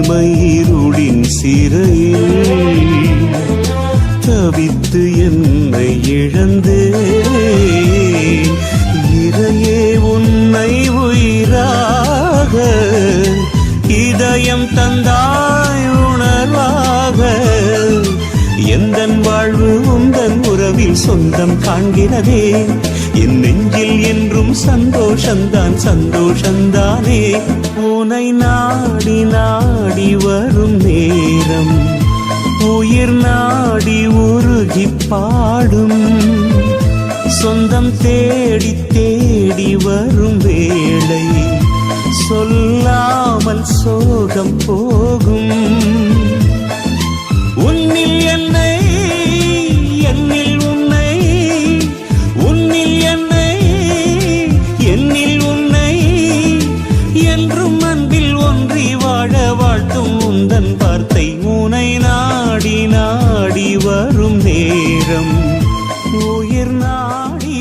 தனிமை இருளின் சிறையில் தவித்து என்னை இழந்தேன். இறையே உன்னை உயிராக இதயம் தந்தாய் உணர்வாக. எந்தன் வாழ்வு உந்தன் உறவில் சொந்தம் காண்கிறதே. என் நெஞ்சில் என்றும் சந்தோஷந்தான் சந்தோஷந்தானே. உனை நாடி நாடி வரும் நேரம் உயிர் நாடி உருகி பாடும். சொந்தம் தேடி தேடி வரும் வேளை சொல்லாமல் சோகம் போகும். உன்னில் என்னை என்னில் உன்னை, உன்னில் என்னை என்னில் உன்னை, என்றும் அன்பில் ஒன்றி வாழ வாழ்த்தும் உந்தன் வார்த்தை. உனை நாடி நாடி வரும் நேரம் உயிர் நாடி